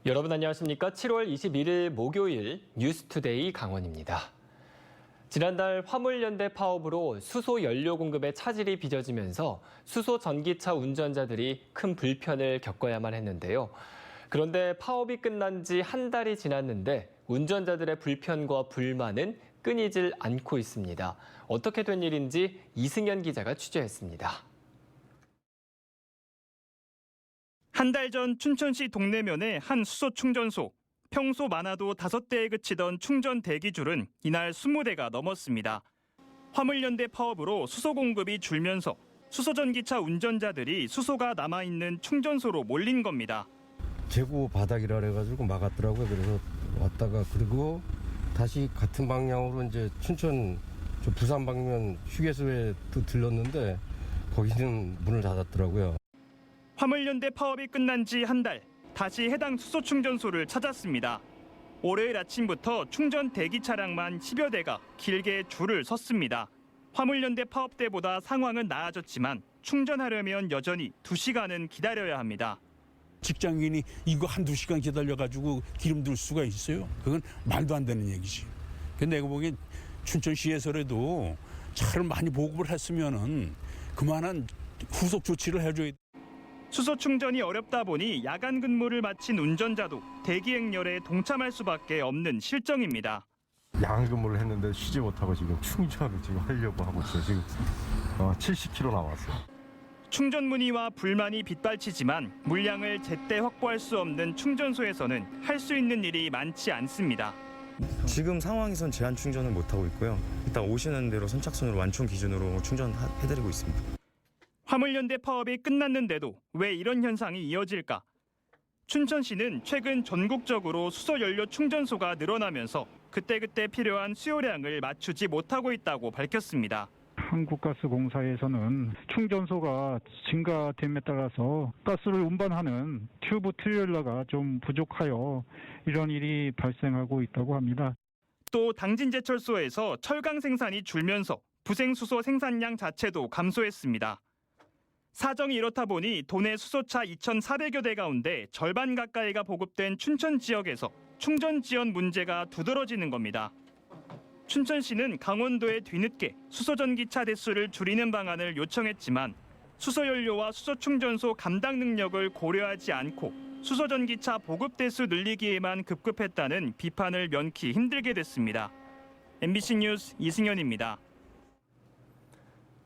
여러분 안녕하십니까? 7월 21일 목요일 뉴스투데이 강원입니다. 지난달 화물연대 파업으로 수소 연료 공급에 차질이 빚어지면서 수소 전기차 운전자들이 큰 불편을 겪어야만 했는데요. 그런데 파업이 끝난 지 한 달이 지났는데 운전자들의 불편과 불만은 끊이질 않고 있습니다. 어떻게 된 일인지 이승현 기자가 취재했습니다. 한 달 전 춘천시 동래면의 한 수소 충전소. 평소 많아도 5대에 그치던 충전 대기줄은 이날 20대가 넘었습니다. 화물연대 파업으로 수소 공급이 줄면서 수소전기차 운전자들이 수소가 남아있는 충전소로 몰린 겁니다. 재고 바닥이라 그래가지고 막았더라고요. 그래서 왔다가 그리고 다시 같은 방향으로 이제 춘천 부산 방면 휴게소에 또 들렀는데 거기는 문을 닫았더라고요. 화물연대 파업이 끝난 지 한 달, 다시 해당 수소 충전소를 찾았습니다. 월요일 아침부터 충전 대기 차량만 10여 대가 길게 줄을 섰습니다. 화물연대 파업 때보다 상황은 나아졌지만 충전하려면 여전히 2시간은 기다려야 합니다. 직장인이 이거 한두 시간 기다려가지고 기름 들 수가 있어요? 그건 말도 안 되는 얘기지. 근데 내가 보기엔 춘천시에서라도 차를 많이 보급을 했으면은 그만한 후속 조치를 해줘야 돼. 수소 충전이 어렵다 보니 야간 근무를 마친 운전자도 대기 행렬에 동참할 수밖에 없는 실정입니다. 야간 근무를 했는데 쉬지 못하고 지금 충전을 지금 하려고 하고 있어요. 지금 70km 남았어요. 충전 문의와 불만이 빗발치지만 물량을 제때 확보할 수 없는 충전소에서는 할 수 있는 일이 많지 않습니다. 지금 상황에선 제한 충전을 못하고 있고요. 일단 오시는 대로 선착순으로 완충 기준으로 충전해드리고 있습니다. 화물연대 파업이 끝났는데도 왜 이런 현상이 이어질까? 춘천시는 최근 전국적으로 수소연료 충전소가 늘어나면서 그때그때 필요한 수요량을 맞추지 못하고 있다고 밝혔습니다. 한국가스공사에서는 충전소가 증가됨에 따라서 가스를 운반하는 튜브 트레일러가 좀 부족하여 이런 일이 발생하고 있다고 합니다. 또 당진제철소에서 철강 생산이 줄면서 부생수소 생산량 자체도 감소했습니다. 사정이 이렇다 보니 도내 수소차 2,400여 대 가운데 절반 가까이가 보급된 춘천 지역에서 충전 지연 문제가 두드러지는 겁니다. 춘천시는 강원도에 뒤늦게 수소전기차 대수를 줄이는 방안을 요청했지만 수소연료와 수소충전소 감당 능력을 고려하지 않고 수소전기차 보급 대수 늘리기에만 급급했다는 비판을 면키 힘들게 됐습니다. MBC 뉴스 이승현입니다.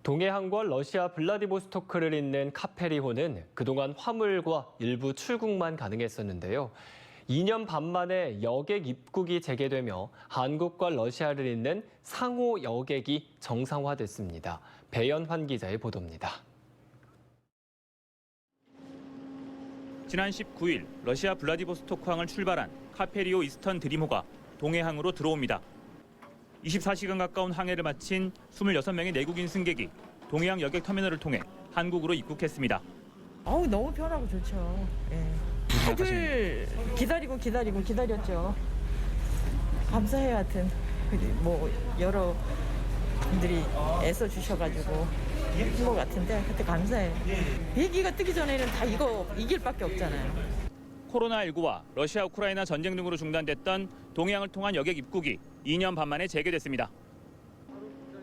동해항과 러시아 블라디보스토크를 잇는 카페리호는 그동안 화물과 일부 출국만 가능했었는데요. 2년 반 만에 여객 입국이 재개되며 한국과 러시아를 잇는 상호 여객이 정상화됐습니다. 배연환 기자의 보도입니다. 지난 19일 러시아 블라디보스토크항을 출발한 카페리오 이스턴 드림호가 동해항으로 들어옵니다. 24시간 가까운 항해를 마친 26명의 내국인 승객이 동해항 여객 터미널을 통해 한국으로 입국했습니다. 너무 편하고 좋죠. 예. 다들 기다렸죠. 감사해요, 하여튼. 여러 분들이 애써 주셔가지고 힘든 것 같은데 하여튼 감사해요. 비행기가 뜨기 전에는 다 이거 이길 밖에 없잖아요. 코로나19와 러시아 우크라이나 전쟁 등으로 중단됐던 동해항을 통한 여객 입국이 2년 반 만에 재개됐습니다.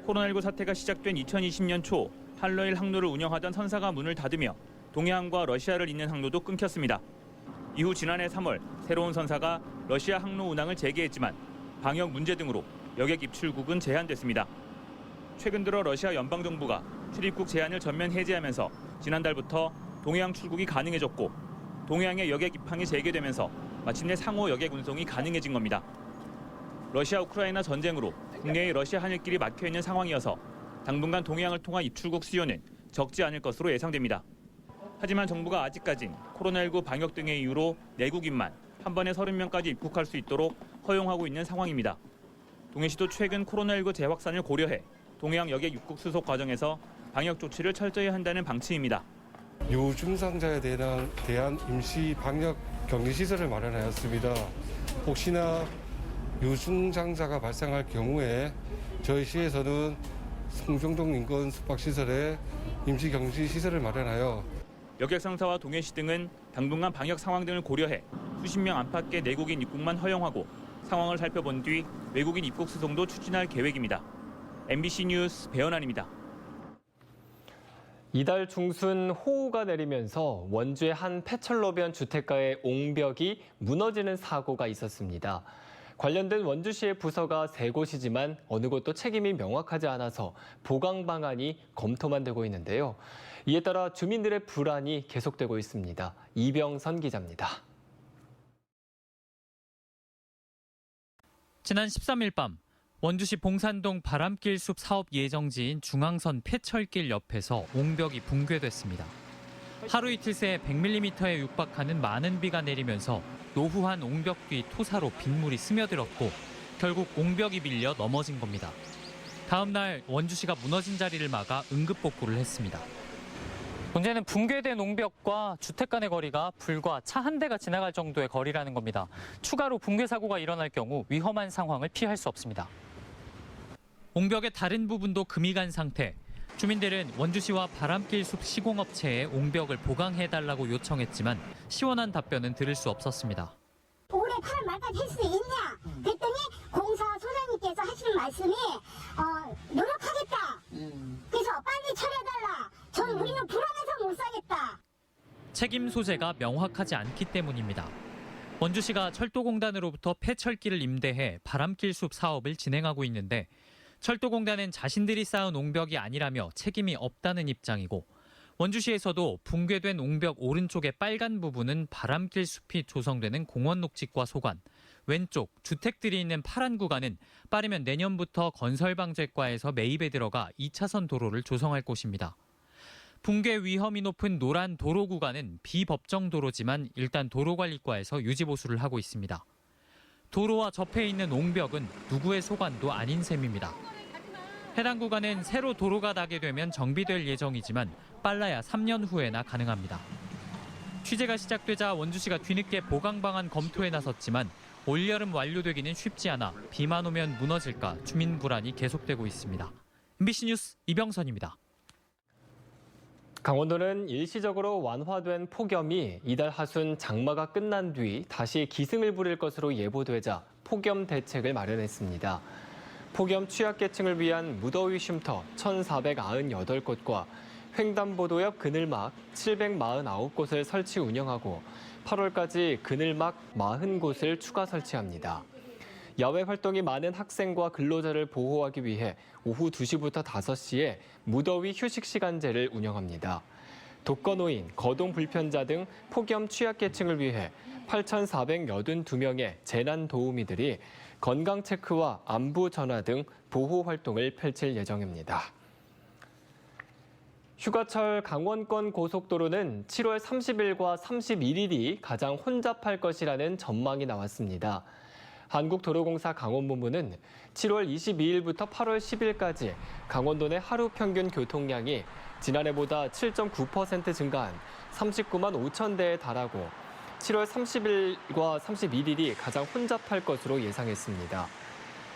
코로나19 사태가 시작된 2020년 초 한러일 항로를 운영하던 선사가 문을 닫으며 동해항과 러시아를 잇는 항로도 끊겼습니다. 이후 지난해 3월 새로운 선사가 러시아 항로 운항을 재개했지만 방역 문제 등으로 여객 입출국은 제한됐습니다. 최근 들어 러시아 연방정부가 출입국 제한을 전면 해제하면서 지난달부터 동해항 출국이 가능해졌고 동해항의 여객 입항이 재개되면서 마침내 상호 여객 운송이 가능해진 겁니다. 러시아 우크라이나 전쟁으로 국내의 러시아 하늘길이 막혀있는 상황이어서 당분간 동해항을 통한 입출국 수요는 적지 않을 것으로 예상됩니다. 하지만 정부가 아직까진 코로나19 방역 등의 이유로 내국인만 한 번에 30명까지 입국할 수 있도록 허용하고 있는 상황입니다. 동해시도 최근 코로나19 재확산을 고려해 동해항 여객 입국 수속 과정에서 방역 조치를 철저히 한다는 방침입니다. 유증상자에 대한 임시 방역 격리시설을 마련하였습니다. 혹시나 유증상자가 발생할 경우에 저희 시에서는 송정동 인근 숙박시설에 임시 격리시설을 마련하여 여객상사와 동해시 등은 당분간 방역 상황 등을 고려해 수십 명 안팎의 내국인 입국만 허용하고 상황을 살펴본 뒤 외국인 입국 수송도 추진할 계획입니다. MBC 뉴스 배현환입니다. 이달 중순 호우가 내리면서 원주의 한 폐철로변 주택가의 옹벽이 무너지는 사고가 있었습니다. 관련된 원주시의 부서가 3곳이지만 어느 곳도 책임이 명확하지 않아서 보강 방안이 검토만 되고 있는데요. 이에 따라 주민들의 불안이 계속되고 있습니다. 이병선 기자입니다. 지난 13일 밤 원주시 봉산동 바람길 숲 사업 예정지인 중앙선 폐철길 옆에서 옹벽이 붕괴됐습니다. 하루 이틀 새 100mm에 육박하는 많은 비가 내리면서 노후한 옹벽 뒤 토사로 빗물이 스며들었고 결국 옹벽이 밀려 넘어진 겁니다. 다음 날 원주시가 무너진 자리를 막아 응급복구를 했습니다. 문제는 붕괴된 옹벽과 주택 간의 거리가 불과 차 한 대가 지나갈 정도의 거리라는 겁니다. 추가로 붕괴 사고가 일어날 경우 위험한 상황을 피할 수 없습니다. 옹벽의 다른 부분도 금이 간 상태. 주민들은 원주시와 바람길 숲 시공업체에 옹벽을 보강해달라고 요청했지만 시원한 답변은 들을 수 없었습니다. 올해 8월 말까지 할 수 있냐? 그랬더니 공사 소장님께서 하시는 말씀이 노력하겠다. 그래서 빨리 처리해달라. 우리는 불안해서 못 사겠다. 책임 소재가 명확하지 않기 때문입니다. 원주시가 철도공단으로부터 폐철길을 임대해 바람길 숲 사업을 진행하고 있는데 철도공단은 자신들이 쌓은 옹벽이 아니라며 책임이 없다는 입장이고 원주시에서도 붕괴된 옹벽 오른쪽의 빨간 부분은 바람길 숲이 조성되는 공원 녹지과 소관, 왼쪽 주택들이 있는 파란 구간은 빠르면 내년부터 건설방재과에서 매입에 들어가 2차선 도로를 조성할 곳입니다. 붕괴 위험이 높은 노란 도로 구간은 비법정 도로지만 일단 도로관리과에서 유지보수를 하고 있습니다. 도로와 접해 있는 옹벽은 누구의 소관도 아닌 셈입니다. 해당 구간은 새로 도로가 나게 되면 정비될 예정이지만 빨라야 3년 후에나 가능합니다. 취재가 시작되자 원주시가 뒤늦게 보강 방안 검토에 나섰지만 올여름 완료되기는 쉽지 않아 비만 오면 무너질까 주민 불안이 계속되고 있습니다. MBC 뉴스 이병선입니다. 강원도는 일시적으로 완화된 폭염이 이달 하순 장마가 끝난 뒤 다시 기승을 부릴 것으로 예보되자 폭염 대책을 마련했습니다. 폭염 취약계층을 위한 무더위 쉼터 1,498곳과 횡단보도 옆 그늘막 749곳을 설치 운영하고 8월까지 그늘막 40곳을 추가 설치합니다. 야외 활동이 많은 학생과 근로자를 보호하기 위해 오후 2시부터 5시에 무더위 휴식 시간제를 운영합니다. 독거노인, 거동 불편자 등 폭염 취약계층을 위해 8,482명의 재난 도우미들이 건강 체크와 안부 전화 등 보호 활동을 펼칠 예정입니다. 휴가철 강원권 고속도로는 7월 30일과 31일이 가장 혼잡할 것이라는 전망이 나왔습니다. 한국도로공사 강원본부는 7월 22일부터 8월 10일까지 강원도 내 하루 평균 교통량이 지난해보다 7.9% 증가한 39만 5천 대에 달하고 7월 30일과 31일이 가장 혼잡할 것으로 예상했습니다.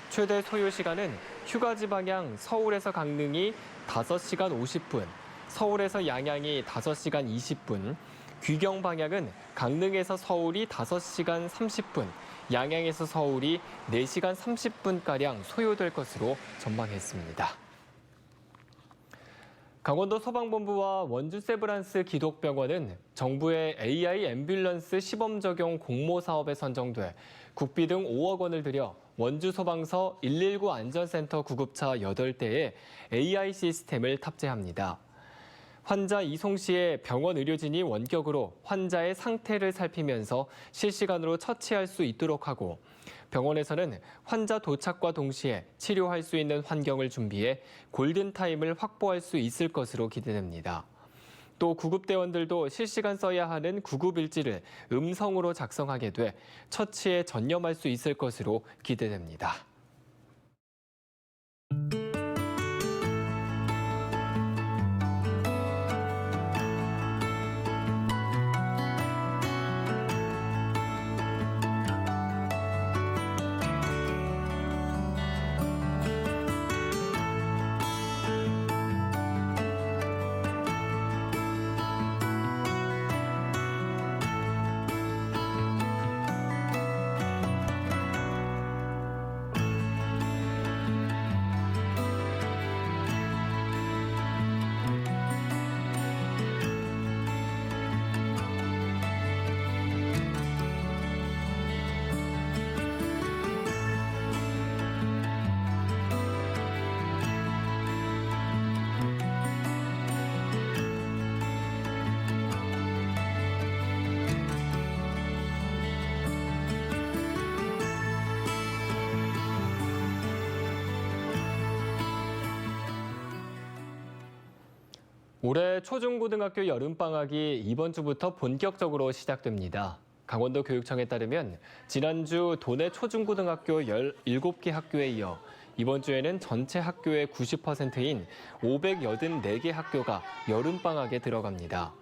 최대 소요 시간은 휴가지 방향 서울에서 강릉이 5시간 50분, 서울에서 양양이 5시간 20분, 귀경 방향은 강릉에서 서울이 5시간 30분, 양양에서 서울이 4시간 30분가량 소요될 것으로 전망했습니다. 강원도 소방본부와 원주 세브란스 기독병원은 정부의 AI 앰뷸런스 시범 적용 공모 사업에 선정돼 국비 등 5억 원을 들여 원주 소방서 119 안전센터 구급차 8대에 AI 시스템을 탑재합니다. 환자 이송 시에 병원 의료진이 원격으로 환자의 상태를 살피면서 실시간으로 처치할 수 있도록 하고 병원에서는 환자 도착과 동시에 치료할 수 있는 환경을 준비해 골든타임을 확보할 수 있을 것으로 기대됩니다. 또 구급대원들도 실시간 써야 하는 구급일지를 음성으로 작성하게 돼 처치에 전념할 수 있을 것으로 기대됩니다. 올해 초중고등학교 여름방학이 이번 주부터 본격적으로 시작됩니다. 강원도 교육청에 따르면 지난주 도내 초중고등학교 17개 학교에 이어 이번 주에는 전체 학교의 90%인 584개 학교가 여름방학에 들어갑니다.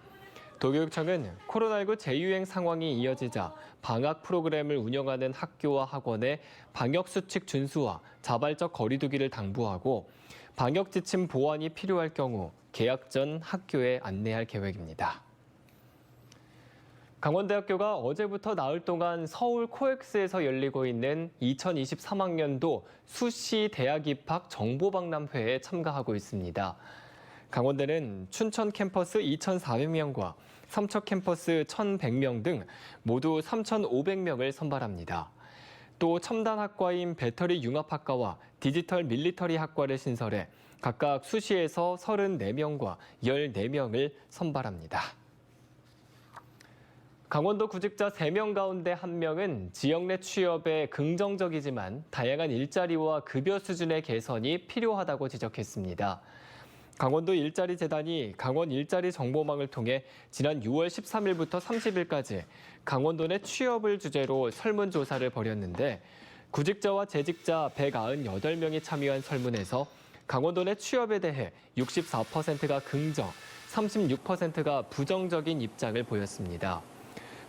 도교육청은 코로나19 재유행 상황이 이어지자 방학 프로그램을 운영하는 학교와 학원의 방역수칙 준수와 자발적 거리 두기를 당부하고 방역 지침 보완이 필요할 경우 개학 전 학교에 안내할 계획입니다. 강원대학교가 어제부터 나흘 동안 서울 코엑스에서 열리고 있는 2023학년도 수시 대학 입학 정보박람회에 참가하고 있습니다. 강원대는 춘천 캠퍼스 2,400명과 삼척 캠퍼스 1,100명 등 모두 3,500명을 선발합니다. 또 첨단학과인 배터리 융합학과와 디지털 밀리터리 학과를 신설해 각각 수시에서 34명과 14명을 선발합니다. 강원도 구직자 3명 가운데 1명은 지역 내 취업에 긍정적이지만 다양한 일자리와 급여 수준의 개선이 필요하다고 지적했습니다. 강원도 일자리재단이 강원 일자리 정보망을 통해 지난 6월 13일부터 30일까지 강원도 내 취업을 주제로 설문조사를 벌였는데 구직자와 재직자 198명이 참여한 설문에서 강원도 내 취업에 대해 64%가 긍정, 36%가 부정적인 입장을 보였습니다.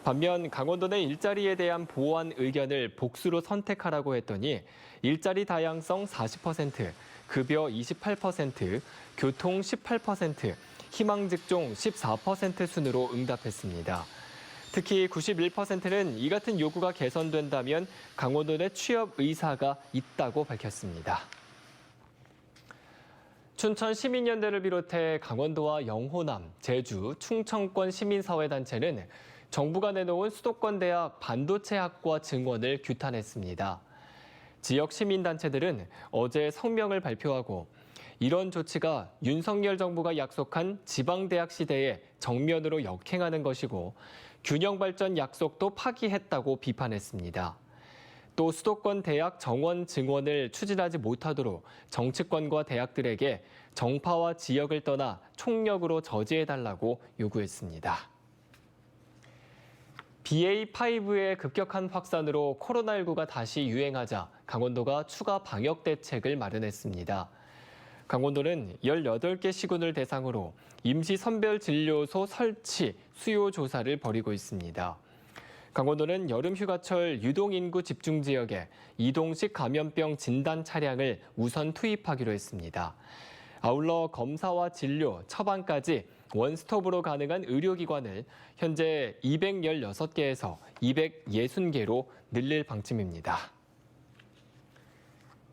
반면 강원도 내 일자리에 대한 보완 의견을 복수로 선택하라고 했더니 일자리 다양성 40%, 급여 28%, 교통 18%, 희망 직종 14% 순으로 응답했습니다. 특히 91%는 이 같은 요구가 개선된다면 강원도 내 취업 의사가 있다고 밝혔습니다. 춘천 시민연대를 비롯해 강원도와 영호남, 제주, 충청권 시민사회단체는 정부가 내놓은 수도권 대학 반도체학과 증원을 규탄했습니다. 지역 시민단체들은 어제 성명을 발표하고 이런 조치가 윤석열 정부가 약속한 지방대학 시대에 정면으로 역행하는 것이고 균형발전 약속도 파기했다고 비판했습니다. 또 수도권 대학 정원 증원을 추진하지 못하도록 정치권과 대학들에게 정파와 지역을 떠나 총력으로 저지해달라고 요구했습니다. BA.5의 급격한 확산으로 코로나19가 다시 유행하자 강원도가 추가 방역 대책을 마련했습니다. 강원도는 18개 시군을 대상으로 임시 선별진료소 설치, 수요 조사를 벌이고 있습니다. 강원도는 여름휴가철 유동인구 집중지역에 이동식 감염병 진단 차량을 우선 투입하기로 했습니다. 아울러 검사와 진료, 처방까지 원스톱으로 가능한 의료기관을 현재 216개에서 260개로 늘릴 방침입니다.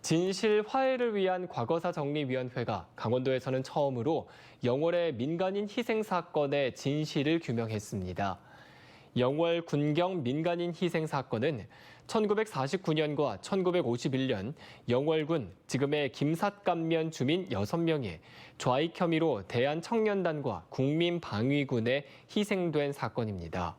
진실 화해를 위한 과거사 정리위원회가 강원도에서는 처음으로 영월의 민간인 희생 사건의 진실을 규명했습니다. 영월 군경 민간인 희생 사건은 1949년과 1951년 영월군 지금의 김삿감면 주민 6명이 좌익 혐의로 대한청년단과 국민방위군에 희생된 사건입니다.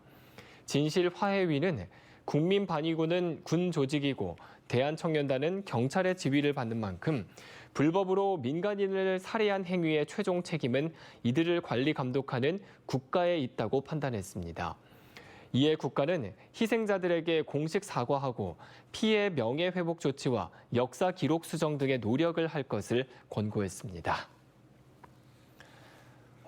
진실화해위는 국민방위군은 군 조직이고 대한청년단은 경찰의 지휘를 받는 만큼 불법으로 민간인을 살해한 행위의 최종 책임은 이들을 관리 감독하는 국가에 있다고 판단했습니다. 이에 국가는 희생자들에게 공식 사과하고 피해 명예회복 조치와 역사 기록 수정 등의 노력을 할 것을 권고했습니다.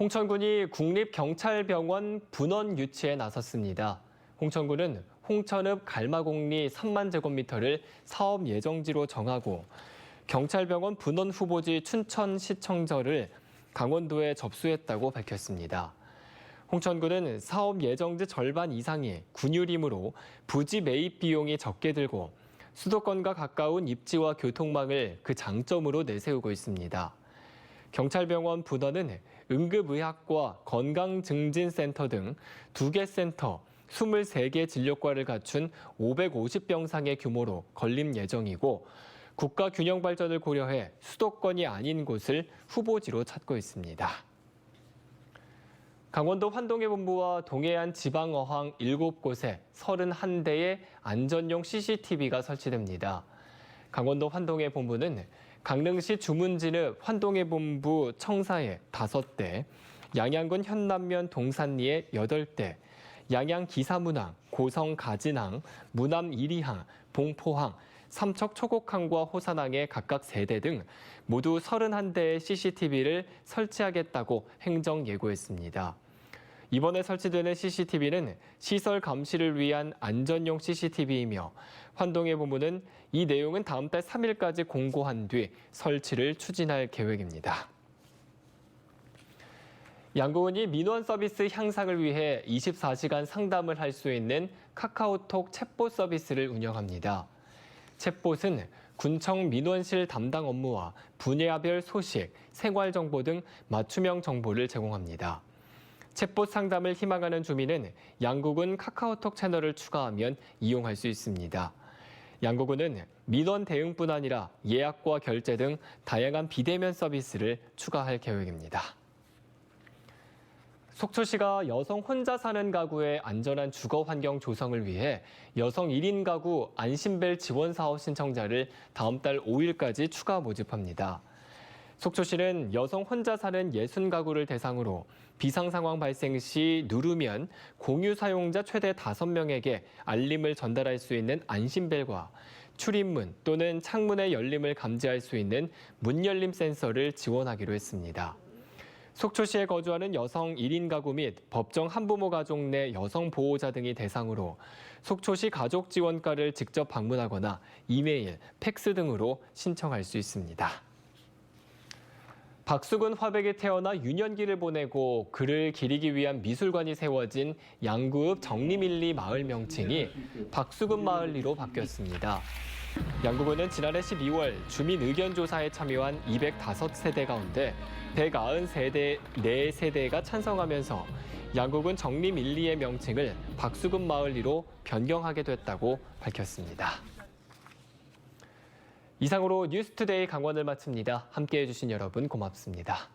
홍천군이 국립경찰병원 분원 유치에 나섰습니다. 홍천군은 홍천읍 갈마공리 3만 제곱미터를 사업 예정지로 정하고 경찰병원 분원 후보지 춘천시청절을 강원도에 접수했다고 밝혔습니다. 홍천군은 사업 예정지 절반 이상이 군유림으로 부지 매입 비용이 적게 들고 수도권과 가까운 입지와 교통망을 그 장점으로 내세우고 있습니다. 경찰병원 분원은 응급의학과 건강증진센터 등 2개 센터, 23개 진료과를 갖춘 550병상의 규모로 건립 예정이고 국가균형발전을 고려해 수도권이 아닌 곳을 후보지로 찾고 있습니다. 강원도 환동해본부와 동해안 지방어항 7곳에 31대의 안전용 CCTV가 설치됩니다. 강원도 환동해본부는 강릉시 주문진읍 환동해본부 청사에 5대, 양양군 현남면 동산리에 8대, 양양 기사문항, 고성 가진항, 무남 1리항, 봉포항, 삼척 초곡항과 호산항에 각각 3대 등 모두 31대의 CCTV를 설치하겠다고 행정 예고했습니다. 이번에 설치되는 CCTV는 시설 감시를 위한 안전용 CCTV이며 환동의 본부는 이 내용은 다음 달 3일까지 공고한 뒤 설치를 추진할 계획입니다. 양구군이 민원 서비스 향상을 위해 24시간 상담을 할 수 있는 카카오톡 챗봇 서비스를 운영합니다. 챗봇은 군청 민원실 담당 업무와 분야별 소식, 생활정보 등 맞춤형 정보를 제공합니다. 챗봇 상담을 희망하는 주민은 양구군 카카오톡 채널을 추가하면 이용할 수 있습니다. 양구군은 민원 대응뿐 아니라 예약과 결제 등 다양한 비대면 서비스를 추가할 계획입니다. 속초시가 여성 혼자 사는 가구의 안전한 주거 환경 조성을 위해 여성 1인 가구 안심벨 지원 사업 신청자를 다음 달 5일까지 추가 모집합니다. 속초시는 여성 혼자 사는 60가구를 대상으로 비상 상황 발생 시 누르면 공유 사용자 최대 5명에게 알림을 전달할 수 있는 안심벨과 출입문 또는 창문의 열림을 감지할 수 있는 문 열림 센서를 지원하기로 했습니다. 속초시에 거주하는 여성 1인 가구 및 법정 한부모 가족 내 여성 보호자 등이 대상으로 속초시 가족지원과를 직접 방문하거나 이메일, 팩스 등으로 신청할 수 있습니다. 박수근 화백에 태어나 유년기를 보내고 그를 기리기 위한 미술관이 세워진 양구읍 정리밀리 마을 명칭이 박수근 마을리로 바뀌었습니다. 양구군은 지난해 12월 주민 의견 조사에 참여한 205세대 가운데 193세대가 찬성하면서 양구군 정리밀리의 명칭을 박수근 마을리로 변경하게 됐다고 밝혔습니다. 이상으로 뉴스투데이 강원을 마칩니다. 함께해 주신 여러분 고맙습니다.